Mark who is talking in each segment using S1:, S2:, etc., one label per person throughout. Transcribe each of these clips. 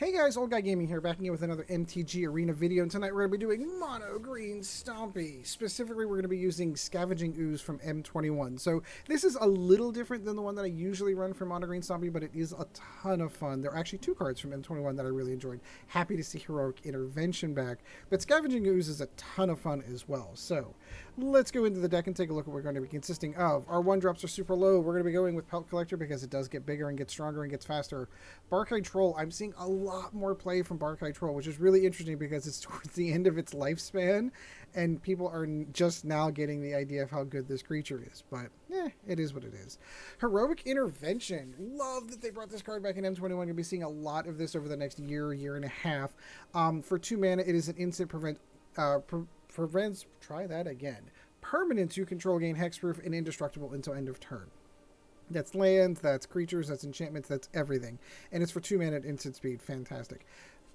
S1: Hey guys, Old Guy Gaming here, backing in with another MTG Arena video, and tonight we're going to be doing Mono Green Stompy. Specifically, we're going to be using Scavenging Ooze from M21. So this is a little different than the one that I usually run for Mono Green Stompy, but it is a ton of fun. There are actually two cards from M21 that I really enjoyed. Happy to see Heroic Intervention back, but Scavenging Ooze is a ton of fun as well. So let's go into the deck and take a look at what we're going to be consisting of. Our 1-drops are super low. We're going to be going with Pelt Collector because it does get bigger and gets stronger and gets faster. Barkhide Troll, I'm seeing a lot more play from Barkhide Troll, which is really interesting because it's towards the end of its lifespan and people are just now getting the idea of how good this creature is, but it is what it is. Heroic Intervention, love that they brought this card back in M21. You'll be seeing a lot of this over the next year and a half. For 2 mana, it is an instant prevents, try that again, permanents you control gain hexproof and indestructible until end of turn. That's lands, that's creatures, that's enchantments, that's everything. And it's for 2 mana at instant speed. Fantastic.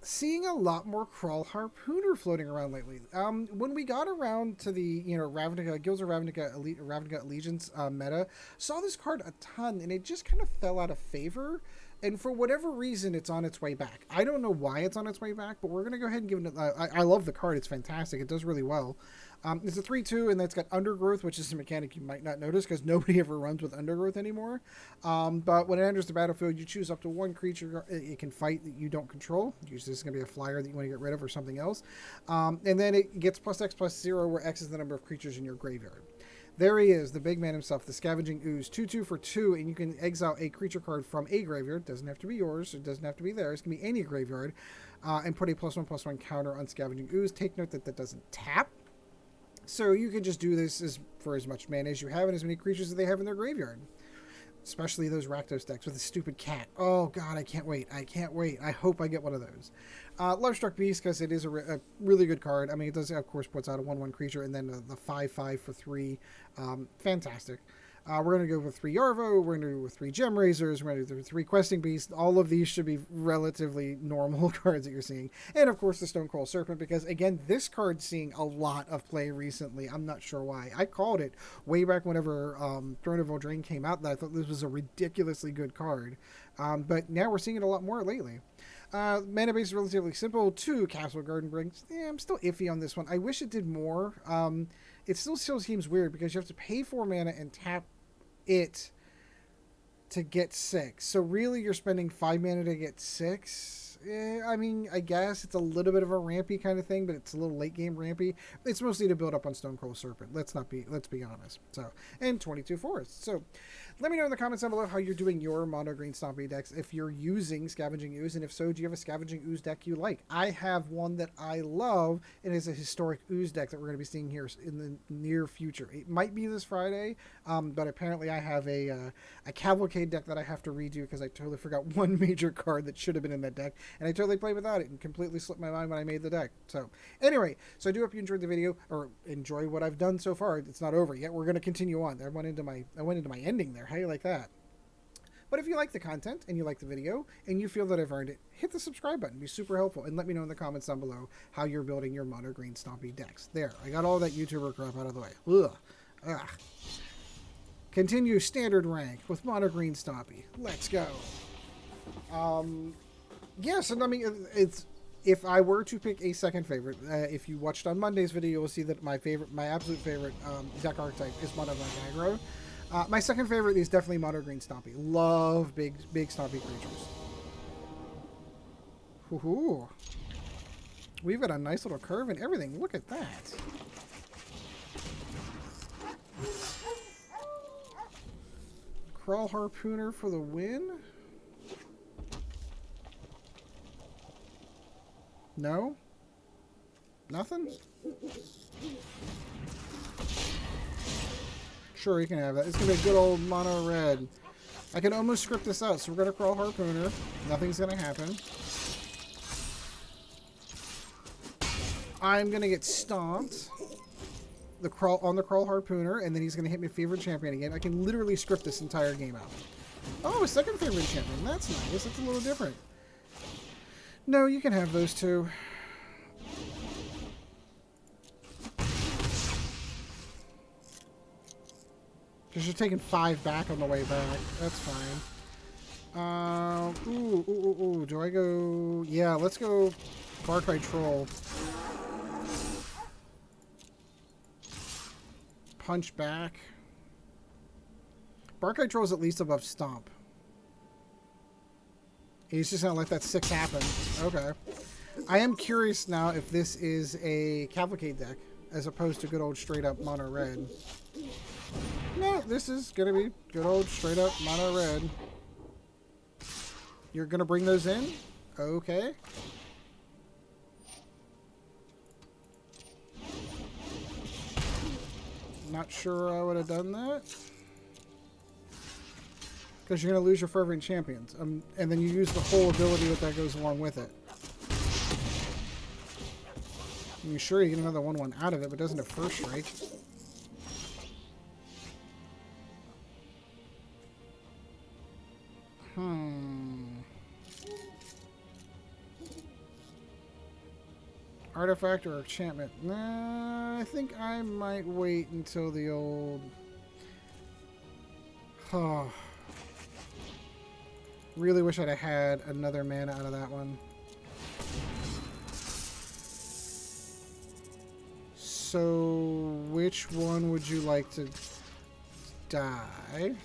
S1: Seeing a lot more Kraul Harpooner floating around lately. When we got around to the, Ravnica, Guilds of Ravnica, Ravnica Allegiance meta, saw this card a ton, and it just kind of fell out of favor. And for whatever reason, it's on its way back. I don't know why it's on its way back, but we're going to go ahead and give it... I love the card. It's fantastic. It does really well. It's a 3/2, and that's got Undergrowth, which is a mechanic you might not notice because nobody ever runs with Undergrowth anymore. But when it enters the battlefield, you choose up to one creature it can fight that you don't control. Usually this is going to be a flyer that you want to get rid of or something else. And then it gets +X/+0, where X is the number of creatures in your graveyard. There he is, the big man himself, the Scavenging Ooze. 2/2 for 2, and you can exile a creature card from a graveyard. Doesn't have to be yours. It doesn't have to be theirs. It can be any graveyard. And put a +1/+1 counter on Scavenging Ooze. Take note that that doesn't tap. So you can just do this for as much mana as you have and as many creatures as they have in their graveyard. Especially those Rakdos decks with the stupid cat. Oh god, I can't wait. I can't wait. I hope I get one of those. Lovestruck Beast, because it is a really good card. I mean, it does, of course, puts out a 1/1 creature, and then the 5/5 for 3. Fantastic. We're going to go with 3 Yorvo, we're going to go with 3 Gemrazers, we're going to do 3 Questing Beasts. All of these should be relatively normal cards that you're seeing. And, of course, the Stonecoil Serpent, because, again, this card's seeing a lot of play recently. I'm not sure why. I called it way back whenever Throne of Eldraine came out, that I thought this was a ridiculously good card. But now we're seeing it a lot more lately. Mana base is relatively simple. 2 Castle Garenbrig. I'm still iffy on this one. I wish it did more. It still seems weird because you have to pay 4 mana and tap it to get 6. So really you're spending 5 mana to get 6. I mean, I guess it's a little bit of a rampy kind of thing, but it's a little late game rampy. It's mostly to build up on Stonecoil Serpent. Let's be honest. So, and 22 forests. So let me know in the comments down below how you're doing your Mono Green Stompy decks, if you're using Scavenging Ooze, and if so, do you have a Scavenging Ooze deck you like? I have one that I love, and it's a historic Ooze deck that we're going to be seeing here in the near future. It might be this Friday, but apparently I have a Cavalcade deck that I have to redo because I totally forgot one major card that should have been in that deck, and I totally played without it and completely slipped my mind when I made the deck. So anyway, so I do hope you enjoyed the video, or enjoy what I've done so far. It's not over yet. We're going to continue on. I went into my ending there. How do you like that? But if you like the content and you like the video and you feel that I've earned it, hit the subscribe button. It'd be super helpful. And let me know in the comments down below how you're building your Mono Green Stompy decks. There, I got all that YouTuber crap out of the way. Ugh. Ugh. Continue standard rank with Mono Green Stompy. Let's go. Yes, and I mean, if I were to pick a second favorite, if you watched on Monday's video, you'll see that my absolute favorite deck archetype is Mono Black Aggro. My second favorite is definitely Mono Green Stompy. Love big stompy creatures. Woohoo! We've got a nice little curve and everything. Look at that. Kraul Harpooner for the win. No? Nothing? Sure, you can have that. It's going to be a good old mono red. I can almost script this out, so we're going to Kraul Harpooner. Nothing's going to happen. I'm going to get stomped on the Kraul Harpooner, and then he's going to hit me favorite champion again. I can literally script this entire game out. Oh, a second favorite champion. That's nice. That's a little different. No, you can have those two. Because you're taking 5 back on the way back. That's fine. Do I go... Yeah, let's go Barkhide Troll. Punch back. Barkhide Troll is at least above Stomp. He's just going to let that 6 happen. Okay. I am curious now if this is a Cavalcade deck as opposed to good old straight up mono red. No, this is going to be good old straight up mono red. You're going to bring those in? Okay. Not sure I would have done that. Because you're going to lose your Fervent Champions. And then you use the whole ability that goes along with it. I mean, sure, you get another 1/1 out of it, but doesn't have first strike. Artifact or enchantment? Nah, I think I might wait until the old... Oh. Really wish I'd have had another mana out of that one. So, which one would you like to die?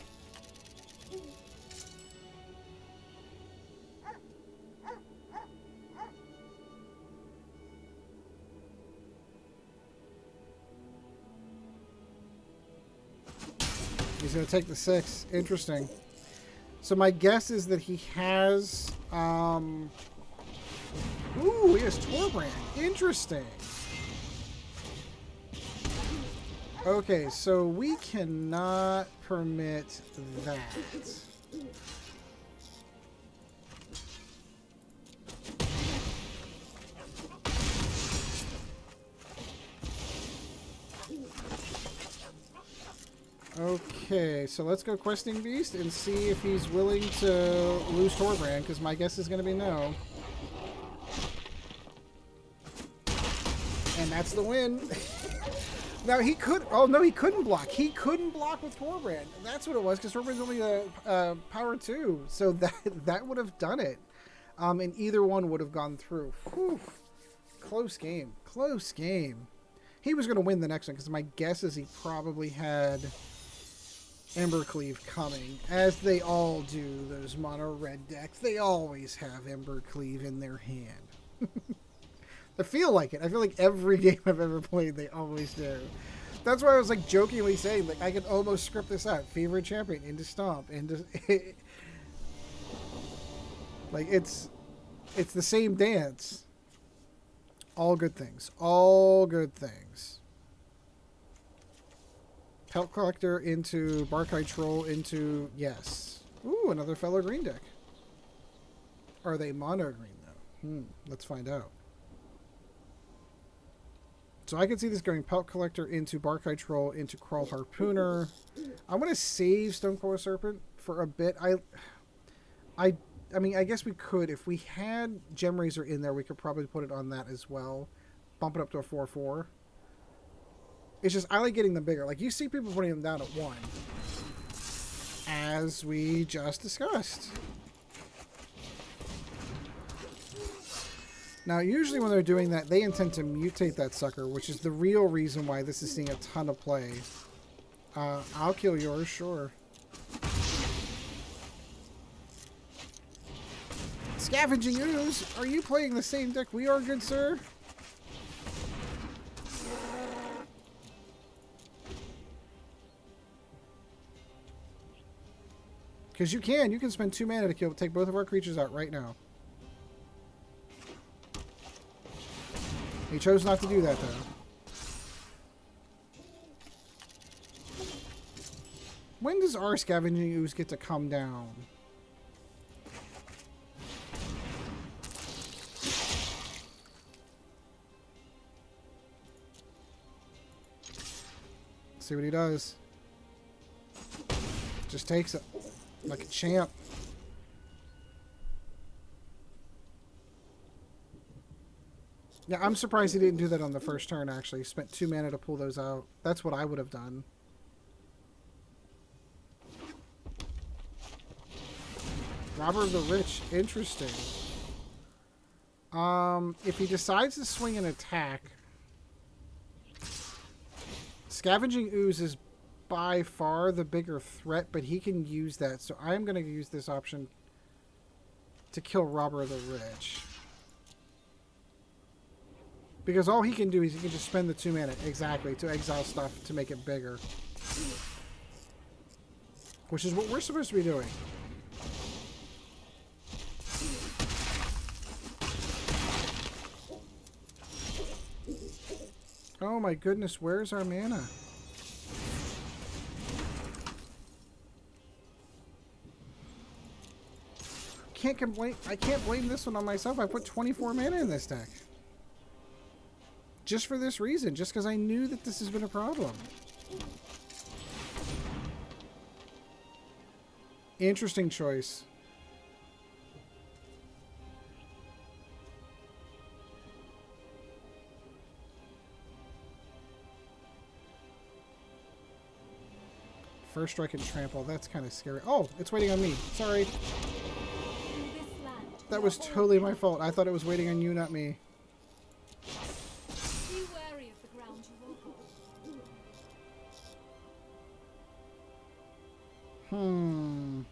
S1: He's going to take the 6. Interesting. So my guess is that he has... Ooh, he has Torbrand. Interesting. Okay, so we cannot permit that. Okay, so let's go Questing Beast and see if he's willing to lose Torbrand, because my guess is going to be no. And that's the win. Now he could... Oh, no, he couldn't block. He couldn't block with Torbrand. That's what it was, because Torbrand's only a power 2. So that would have done it. And either one would have gone through. Whew. Close game. Close game. He was going to win the next one, because my guess is he probably had... Embercleave coming, as they all do, those mono red decks. They always have Embercleave in their hand. I feel like it. I feel like every game I've ever played, they always do. That's why I was like jokingly saying, like, I could almost script this out. Favorite champion into Stomp, into like it's the same dance. All good things. All good things. Pelt Collector into Barkhide Troll into... Yes. Ooh, another fellow green deck. Are they mono green, though? Let's find out. So I can see this going Pelt Collector into Barkhide Troll into Kraul Harpooner. I'm going to save Stonecoil Serpent for a bit. I mean, I guess we could. If we had Gemrazer in there, we could probably put it on that as well. Bump it up to a 4/4. It's just, I like getting them bigger. Like, you see people putting them down at 1. As we just discussed. Now, usually when they're doing that, they intend to mutate that sucker, which is the real reason why this is seeing a ton of play. I'll kill yours, sure. Scavenging Ooze, are you playing the same deck we are, good sir? Because you can spend 2 mana to take both of our creatures out right now. He chose not to do that, though. When does our Scavenging Ooze get to come down? Let's see what he does. Just takes it. Like a champ. Yeah, I'm surprised he didn't do that on the first turn, actually. He spent 2 mana to pull those out. That's what I would have done. Robber of the Rich. Interesting. If he decides to swing an attack, Scavenging Ooze is by far the bigger threat, but he can use that. So I'm going to use this option to kill Robber of the Rich. Because all he can do is he can just spend the 2 mana, exactly, to exile stuff to make it bigger. Which is what we're supposed to be doing. Oh my goodness, where's our mana? I can't blame this one on myself. I put 24 mana in this deck. Just for this reason, just because I knew that this has been a problem. Interesting choice. First strike and trample. That's kind of scary. Oh, it's waiting on me. Sorry. That was totally my fault. I thought it was waiting on you, not me.
S2: Be wary of the ground you walk on.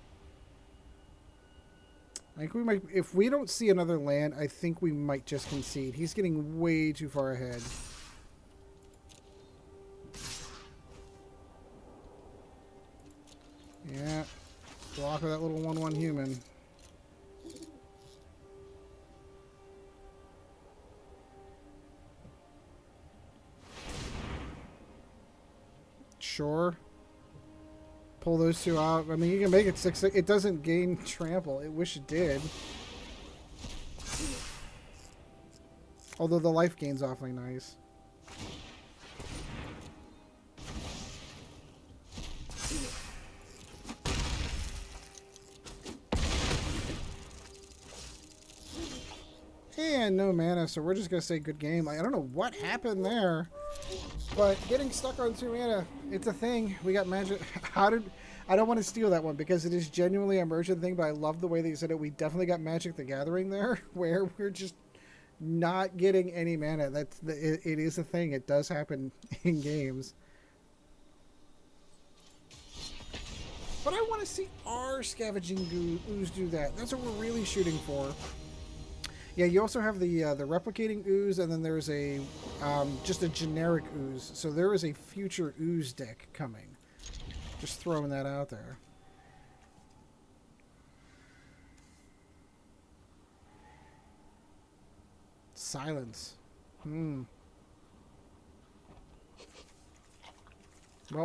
S1: I think we might, if we don't see another land, I think we might just concede. He's getting way too far ahead. Yeah. Block with that little 1/1 human. Sure. Pull those two out. I mean, you can make it 6/6. It doesn't gain trample. I wish it did. Although the life gain's awfully nice. And no mana, so we're just going to say good game. I don't know what happened there. But getting stuck on 2 mana, it's a thing. We got magic. I don't want to steal that one because it is genuinely a merchant thing, but I love the way that you said it. We definitely got Magic the Gathering there, where we're just not getting any mana. It is a thing. It does happen in games. But I want to see our Scavenging Ooze do that. That's what we're really shooting for. Yeah, you also have the replicating ooze, and then there's a just a generic ooze. So there is a future ooze deck coming. Just throwing that out there. Silence. Well,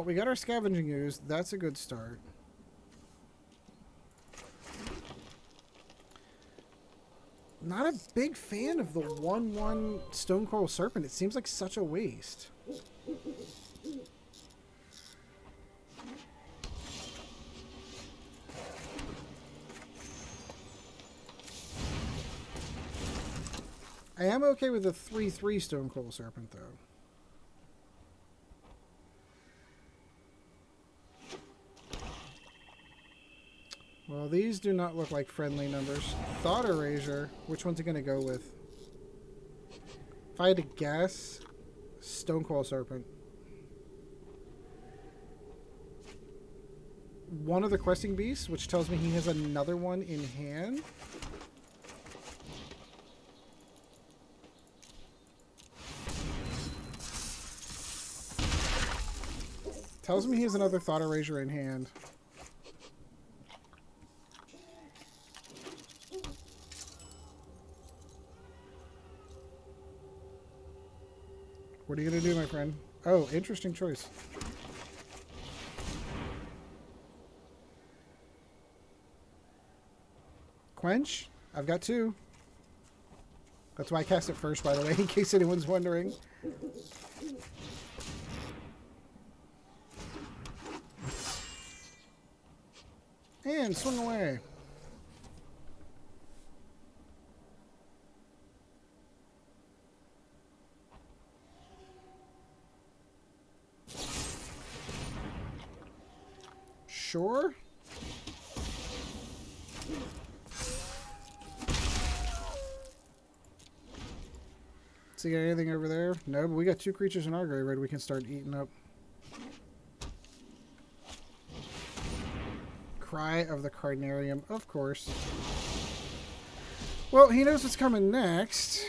S1: we got our Scavenging Ooze. That's a good start. Not a big fan of the 1/1 Stonecoil Serpent. It seems like such a waste. I am okay with the 3/3 Stonecoil Serpent, though. Well, these do not look like friendly numbers. Thought Erasure. Which one's it going to go with? If I had to guess, Stonecoil Serpent. One of the questing beasts, which tells me he has another one in hand. Tells me he has another Thought Erasure in hand. What are you going to do, my friend? Oh, interesting choice. Quench? I've got 2. That's why I cast it first, by the way, in case anyone's wondering. And swing away. Sure. See anything over there? No, but we got 2 creatures in our graveyard we can start eating up. Cry of the Carnarium, of course. Well, he knows what's coming next.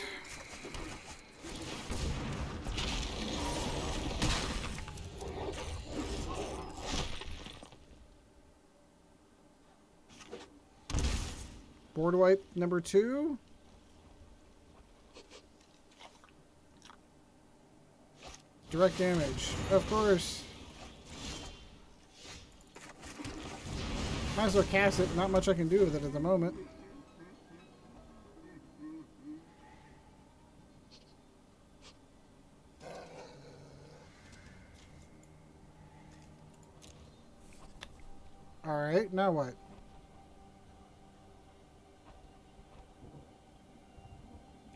S1: Board wipe number 2. Direct damage, of course. Might as well cast it. Not much I can do with it at the moment. Alright, now what?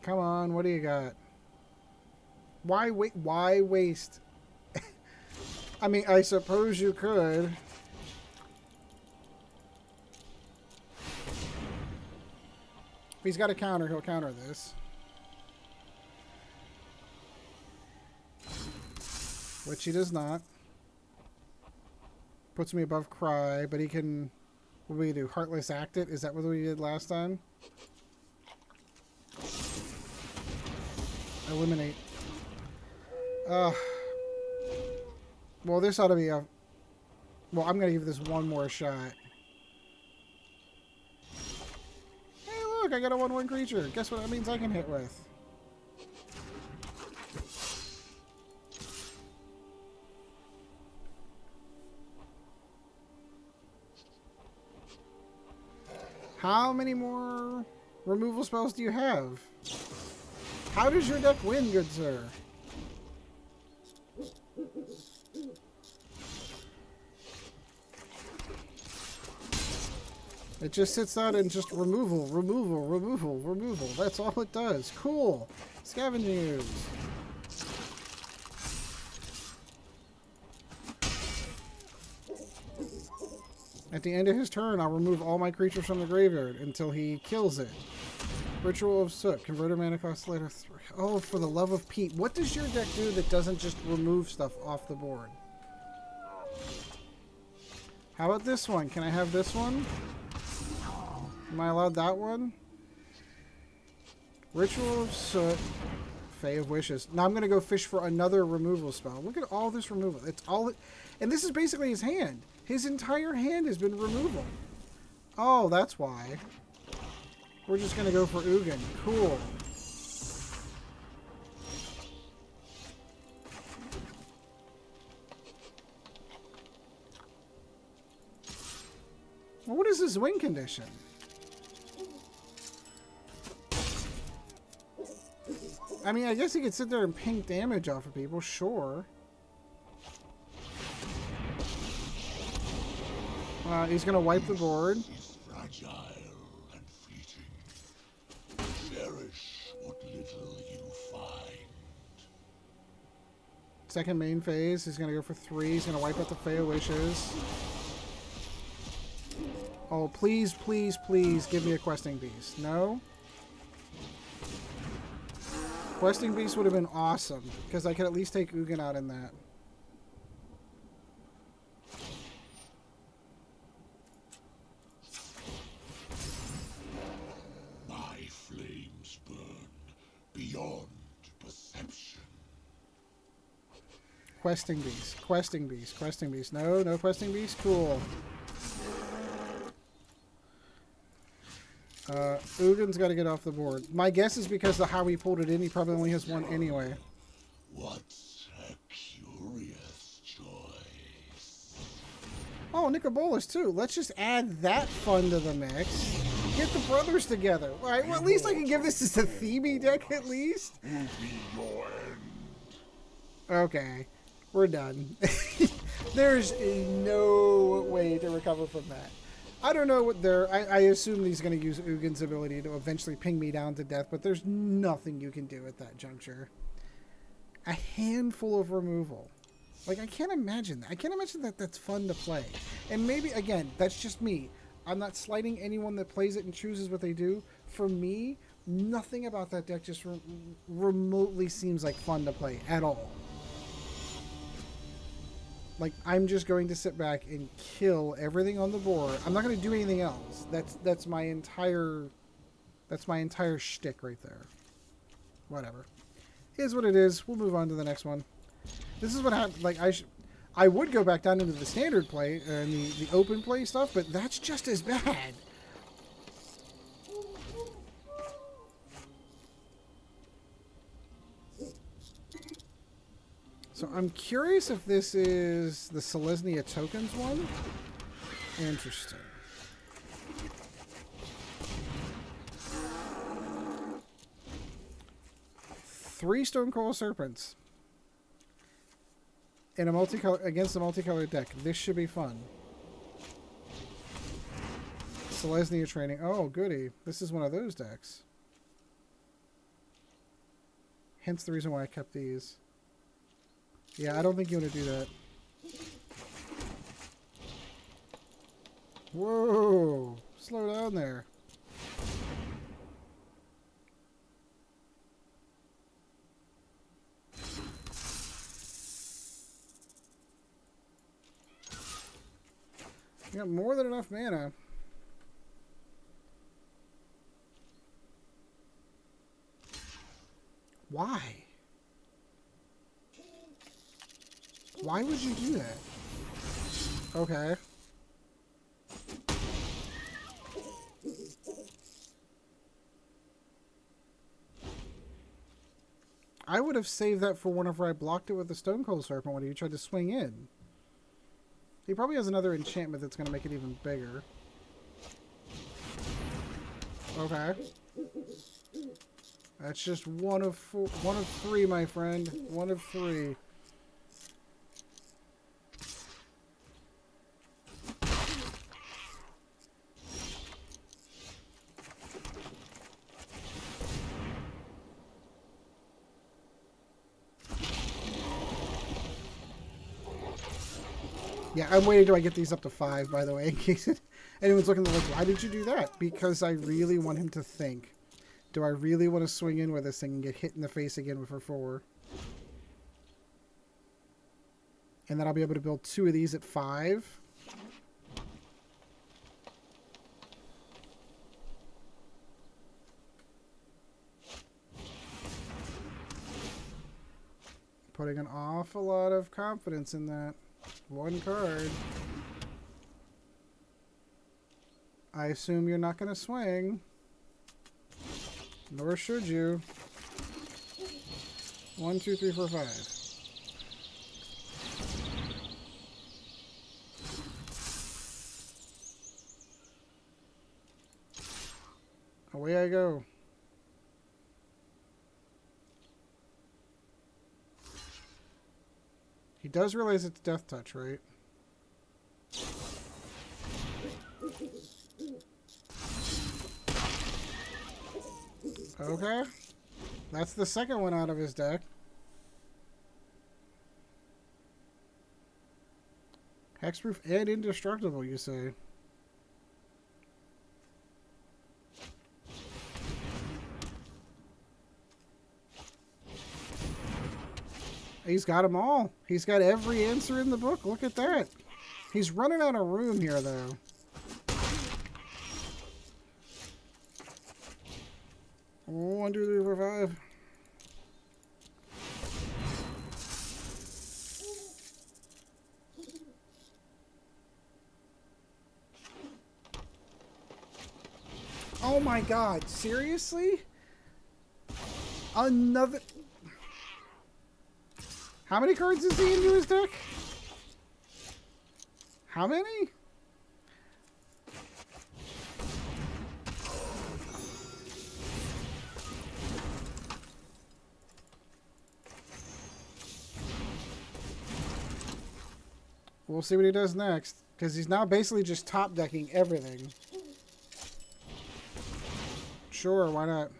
S1: Come on, what do you got? Why wait? Why waste? I mean, I suppose you could. If he's got a counter, he'll counter this. Which he does not. Puts me above Cry, but he can... What do we do? Heartless Act it? Is that what we did last time? Eliminate. Well, this ought to be a... Well, I'm going to give this one more shot. Hey, look, I got a 1/1 creature. Guess what that means I can hit with? How many more removal spells do you have? How does your deck win, good sir? It just sits out and just removal, removal, removal, removal. That's all it does. Cool. Scavenging Ooze. At the end of his turn, I'll remove all my creatures from the graveyard until he kills it. Ritual of Soot. Converter mana cost later 3. Oh, for the love of Pete. What does your deck do that doesn't just remove stuff off the board? How about this one? Can I have this one? Am I allowed that one? Ritual of Soot. Fae of Wishes. Now I'm going to go fish for another removal spell. Look at all this removal. It's all it... And this is basically his hand. His entire hand has been removal. Oh, that's why. We're just going to go for Ugin. Cool. Well, what is his win condition? I mean, I guess he could sit there and pink damage off of people, sure. He's going to wipe the board.
S3: Is fragile and fleeting. Cherish what little you find.
S1: Second main phase, he's going to go for 3. He's going to wipe out the Fae of Wishes. Oh, please, please, please give me a Questing Beast. No? Questing Beast would have been awesome, because I could at least take Ugin out in that.
S3: My flames burn beyond perception.
S1: Questing Beast, Questing Beast, Questing Beast. No, no Questing Beast? Cool. Ugin's got to get off the board. My guess is because of how he pulled it in, he probably only has 1 anyway.
S3: What's a curious choice?
S1: Oh, Nicobolus too. Let's just add that fun to the mix. Get the brothers together. All right, well, at least I can give this as a Thebe deck at least.
S3: Will be your end.
S1: Okay, we're done. There's no way to recover from that. I don't know what they're... I assume he's going to use Ugin's ability to eventually ping me down to death, but there's nothing you can do at that juncture. A handful of removal. Like, I can't imagine that. I can't imagine that that's fun to play. And maybe, again, that's just me. I'm not slighting anyone that plays it and chooses what they do. For me, Nothing about that deck just remotely seems like fun to play at all. Like, I'm just going to sit back and kill everything on the board. I'm not going to do anything else. That's my entire shtick right there. Whatever. Is what it is. We'll move on to the next one. This is what happened. Like, I would go back down into the standard play and the open play stuff, but that's just as bad. So I'm curious if this is the Selesnya tokens one. Interesting. Three Stonecoil Serpents in a multicolor against a multicolored deck. This should be fun. Selesnya training. Oh, goody. This is one of those decks. Hence the reason why I kept these. Yeah, I don't think you want to do that. Whoa! Slow down there. You got more than enough mana. Why? Why would you do that? Okay. I would have saved that for whenever I blocked it with the Stonecoil Serpent when he tried to swing in. He probably has another enchantment that's going to make it even bigger. Okay. That's just one of three, my friend. One of three. Yeah, I'm waiting till I get these up to 5, by the way, in case anyone's looking like, why did you do that? Because I really want him to think. Do I really want to swing in with this thing and get hit in the face again with her 4? And then I'll be able to build 2 of these at 5. Putting an awful lot of confidence in that. 1 card. I assume you're not going to swing. Nor should you. 1, 2, 3, 4, 5. Away I go. He does realize it's Death Touch, right? Okay. That's the second one out of his deck. Hexproof and indestructible, you say? He's got them all. He's got every answer in the book. Look at that. He's running out of room here, though. Oh, 1, 2, 3, 4, 5. Oh my god, seriously? Another... How many cards is he into his deck? How many? We'll see what he does next, because he's now basically just top decking everything. Sure, why not?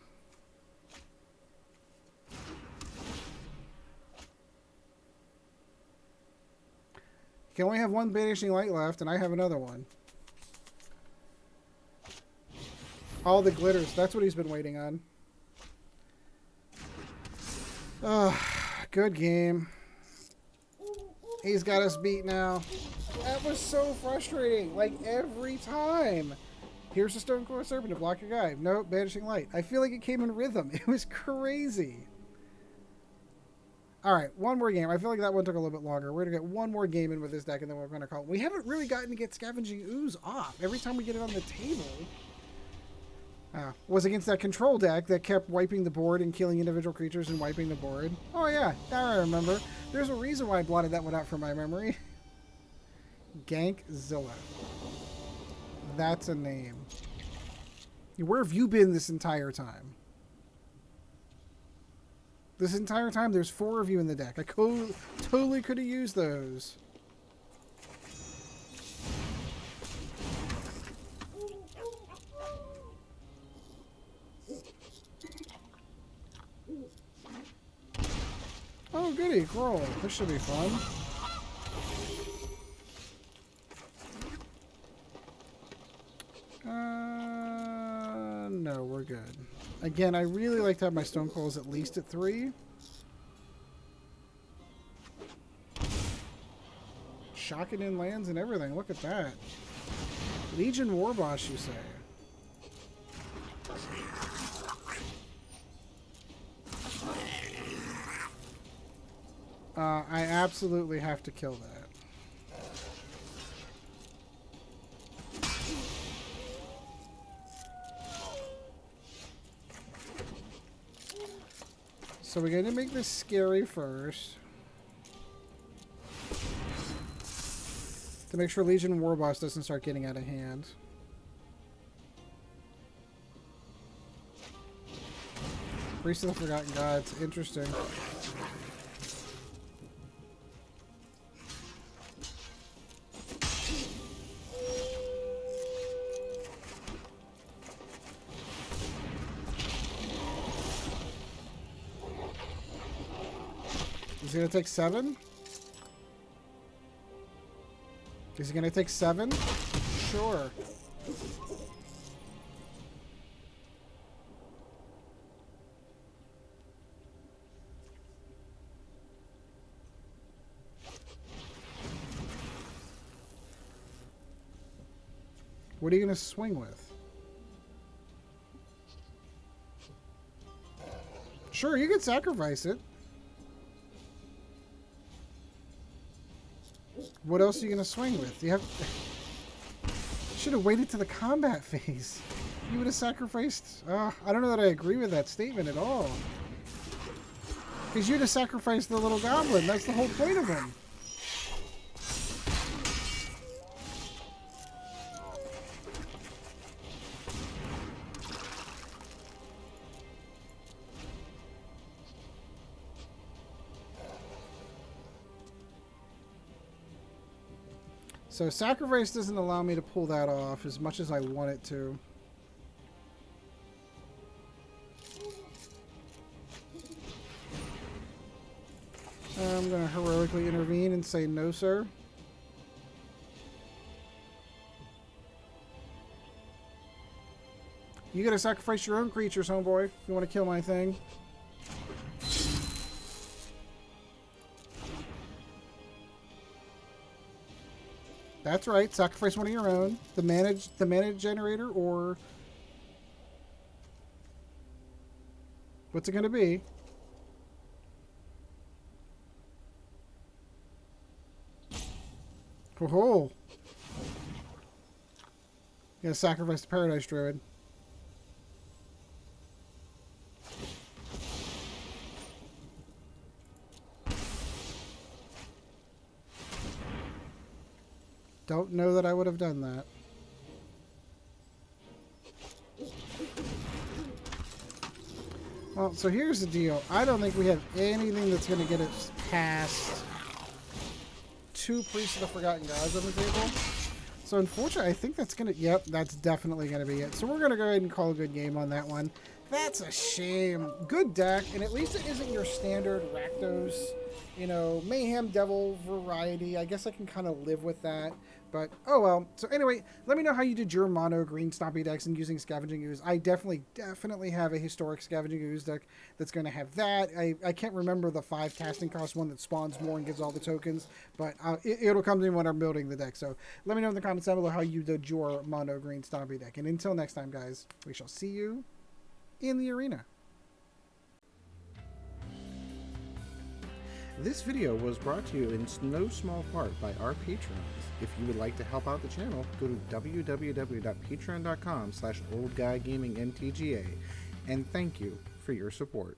S1: You can only have 1 Banishing Light left, and I have another one. All the glitters, that's what he's been waiting on. Good game. He's got us beat now. That was so frustrating. Like, every time. Here's the Stonecoil Serpent to block your guy. Nope, Banishing Light. I feel like it came in rhythm. It was crazy. Alright, one more game. I feel like that one took a little bit longer. We're going to get one more game in with this deck, and then we're going to call it. We haven't really gotten to get Scavenging Ooze off. Every time we get it on the table... was against that control deck that kept wiping the board and killing individual creatures and wiping the board. Oh yeah, now I remember. There's a reason why I blotted that one out from my memory. Gankzilla. That's a name. Where have you been this entire time? This entire time, there's 4 of you in the deck. I totally could have used those. Oh, goody, Kraul. This should be fun. No, we're good. Again, I really like to have my Stonecoils at least at 3. Shocking in lands and everything. Look at that. Legion Warboss, you say? I absolutely have to kill that. So we're going to make this scary first. To make sure Legion Warboss doesn't start getting out of hand. Priest of the Forgotten Gods. Interesting. Is he going to take 7? Is he going to take 7? Sure. What are you going to swing with? Sure, you can sacrifice it. What else are you going to swing with? You have... should have waited to the combat phase. You would have sacrificed... I don't know that I agree with that statement at all. Because you'd have sacrificed the little goblin. That's the whole point of him. So sacrifice doesn't allow me to pull that off as much as I want it to. I'm going to heroically intervene and say no, sir. You got to sacrifice your own creatures, homeboy, if you want to kill my thing. That's right. Sacrifice one of your own. The mana generator, or what's it going to be? Oh, you gotta sacrifice the Paradise Druid. Don't know that I would have done that. Well, so here's the deal. I don't think we have anything that's going to get us past 2 Priests of the Forgotten Gods on the table. So unfortunately, I think that's going to... Yep, that's definitely going to be it. So we're going to go ahead and call a good game on that one. That's a shame. Good deck, and at least it isn't your standard Rakdos, you know, Mayhem Devil variety. I guess I can kind of live with that. But, oh well. So anyway, let me know how you did your Mono Green Stompy decks and using Scavenging Ooze. I definitely have a historic Scavenging Ooze deck that's going to have that. I can't remember the 5 casting cost one that spawns more and gives all the tokens, but it'll come to me when I'm building the deck. So let me know in the comments down below how you did your Mono Green Stompy deck. And until next time, guys, we shall see you in the arena. This video was brought to you in no small part by our patrons. If you would like to help out the channel, go to www.patreon.com/oldguygamingmtga, and thank you for your support.